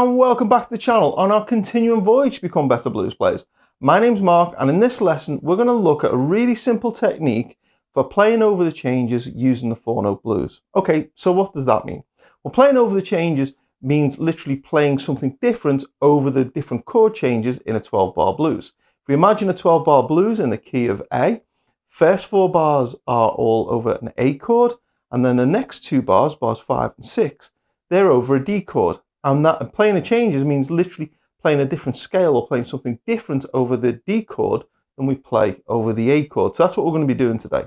and welcome back to the channel on our continuing voyage to become better blues players. My name's Mark, and in this lesson we're going to look at a really simple technique for playing over the changes using the 4-note blues. Okay, so what does that mean? Well, playing over the changes means literally playing something different over the different chord changes in a 12-bar blues. If we imagine a 12-bar blues in the key of A, first 4 bars are all over an A chord, and then the next 2 bars, bars 5 and 6, they're over a D chord. And that playing the changes means literally playing a different scale or playing something different over the D chord than we play over the A chord. So that's what we're going to be doing today.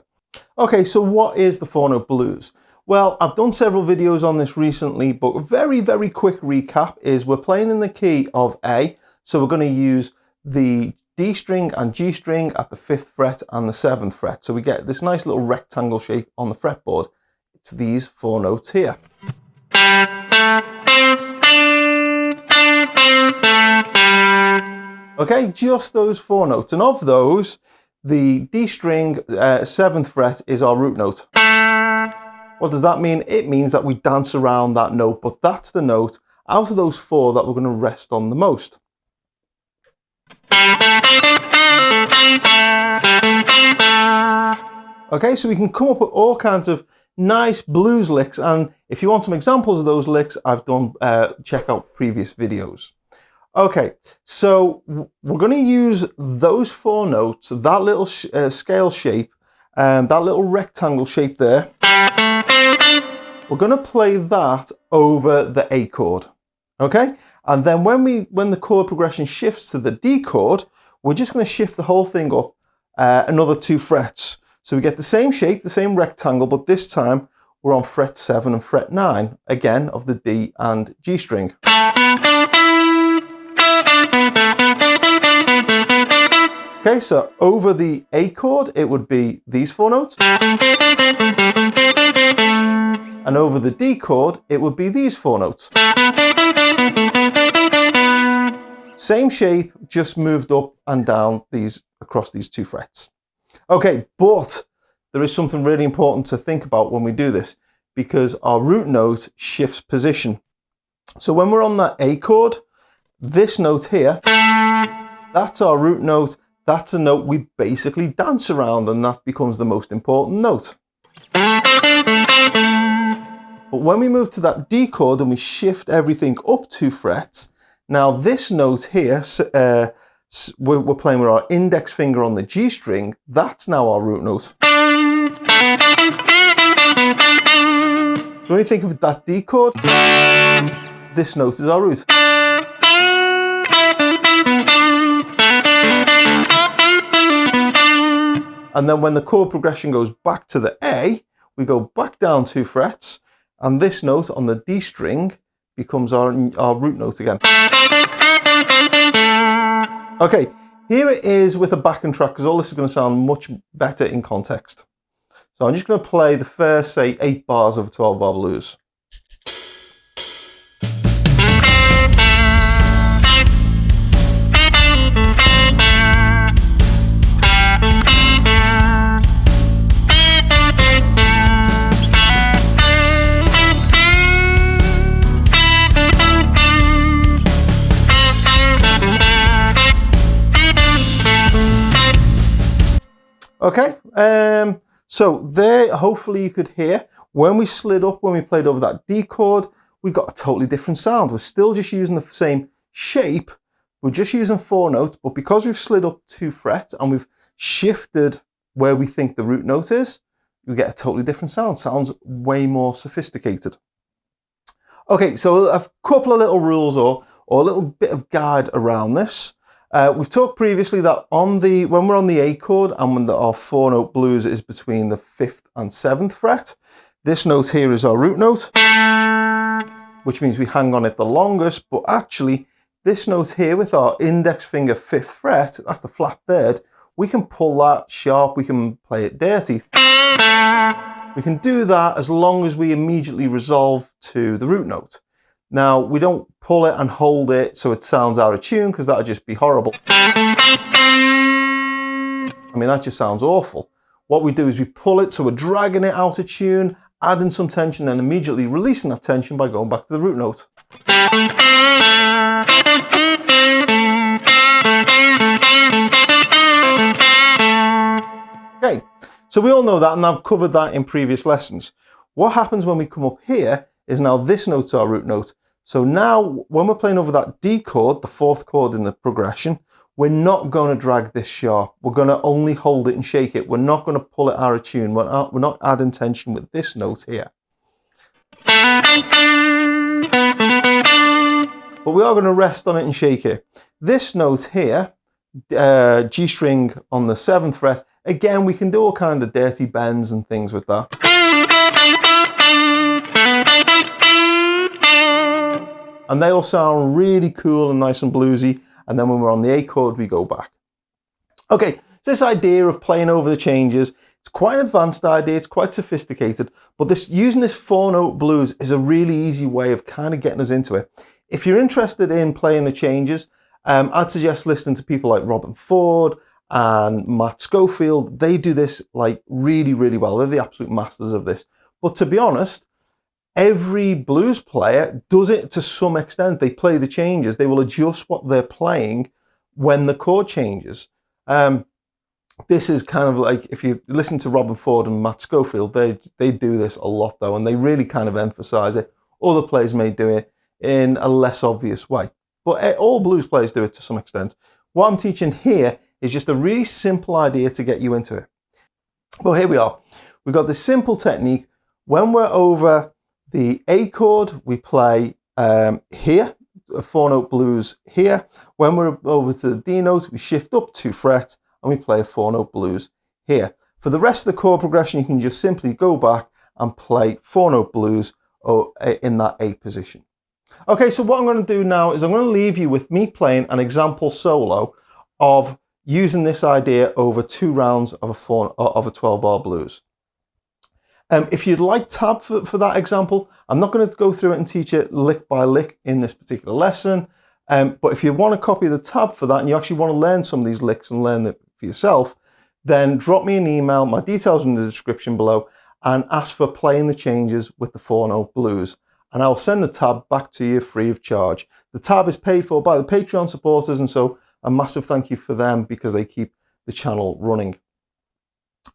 Okay, so what is the 4-note blues? Well, I've done several videos on this recently, but a very quick recap is we're playing in the key of A. So we're going to use the D string and G string at the 5th fret and the 7th fret. So we get this nice little rectangle shape on the fretboard. It's these 4 notes here. Okay, just those 4 notes, and of those, the D string 7th fret is our root note. What does that mean? It means that we dance around that note, but that's the note out of those 4 that we're going to rest on the most. Okay, so we can come up with all kinds of nice blues licks, and if you want some examples of those licks, I've done, check out previous videos. Okay, so we're going to use those 4 notes, that little scale shape, that little rectangle shape there. We're going to play that over the A chord, okay? And then when the chord progression shifts to the D chord, we're just going to shift the whole thing up another 2 frets. So we get the same shape, the same rectangle, but this time we're on fret 7 and fret 9, again, of the D and G string. Okay, so over the A chord, it would be these 4 notes. And over the D chord, it would be these 4 notes. Same shape, just moved up and down across these 2 frets. Okay, but there is something really important to think about when we do this, because our root note shifts position. So when we're on that A chord, this note here, that's our root note. That's a note we basically dance around, and that becomes the most important note. But when we move to that D chord and we shift everything up 2 frets, now this note here, we're playing with our index finger on the G string, that's now our root note. So when you think of that D chord, this note is our root. And then when the chord progression goes back to the A, we go back down 2 frets, and this note on the D string becomes our root note again. Okay, here it is with a backing track, because all this is going to sound much better in context. So I'm just going to play the first, say, 8 bars of a 12-bar blues. Okay, so there, hopefully you could hear, when we slid up, when we played over that D chord, we got a totally different sound. We're still just using the same shape, we're just using 4 notes, but because we've slid up 2 frets and we've shifted where we think the root note is, we get a totally different sound. Sounds way more sophisticated. Okay, so a couple of little rules or a little bit of guide around this. We've talked previously that when we're on the A chord and when our 4-note blues is between the 5th and 7th fret, this note here is our root note, which means we hang on it the longest, but actually this note here with our index finger 5th fret, that's the flat 3rd, we can pull that sharp, we can play it dirty. We can do that as long as we immediately resolve to the root note. Now, we don't pull it and hold it so it sounds out of tune, because that would just be horrible. I mean, that just sounds awful. What we do is we pull it, so we're dragging it out of tune, adding some tension, and immediately releasing that tension by going back to the root note. So we all know that, and I've covered that in previous lessons. What happens when we come up here is now this note's our root note. So now when we're playing over that D chord, the fourth chord in the progression, we're not going to drag this sharp. We're going to only hold it and shake it. We're not going to pull it out of tune. We're not adding tension with this note here. But we are going to rest on it and shake it. This note here, G string on the 7th fret, again, we can do all kind of dirty bends and things with that. And they all sound really cool and nice and bluesy. And then when we're on the A chord, we go back. Okay, so this idea of playing over the changes, it's quite an advanced idea, it's quite sophisticated, but using this 4-note blues is a really easy way of kind of getting us into it. If you're interested in playing the changes, I'd suggest listening to people like Robin Ford and Matt Schofield. They do this like really, really well. They're the absolute masters of this. But to be honest, every blues player does it to some extent. They play the changes. They will adjust what they're playing when the chord changes. This is kind of like, if you listen to Robin Ford and Matt Schofield, they do this a lot though, and they really kind of emphasize it. Other players may do it in a less obvious way, but all blues players do it to some extent. What I'm teaching here is just a really simple idea to get you into it. Well, here we are. We've got this simple technique. When we're over the A chord, we play here, a 4-note blues here. When we're over to the D note, we shift up 2 frets and we play a 4-note blues here. For the rest of the chord progression, you can just simply go back and play 4-note blues in that A position. Okay, so what I'm going to do now is I'm going to leave you with me playing an example solo of using this idea over 2 rounds of a 12-bar blues. If you'd like tab for that example, I'm not going to go through it and teach it lick by lick in this particular lesson. But if you want to copy the tab for that and you actually want to learn some of these licks and learn it for yourself, then drop me an email, my details are in the description below, and ask for playing the changes with the 4-note blues. And I'll send the tab back to you free of charge. The tab is paid for by the Patreon supporters, and so a massive thank you for them because they keep the channel running.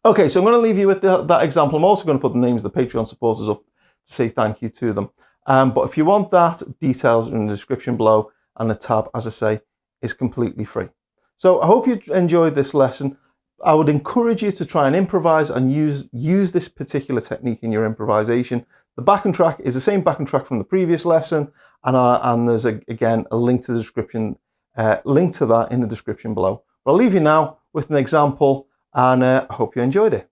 Okay, so I'm going to leave you with that example. I'm also going to put the names of the Patreon supporters up to say thank you to them. But if you want that, details are in the description below, and the tab, as I say, is completely free. So I hope you enjoyed this lesson. I would encourage you to try and improvise and use this particular technique in your improvisation. The backing track is the same backing track from the previous lesson, and there's again a link to the description, link to that in the description below. But I'll leave you now with an example, and I hope you enjoyed it.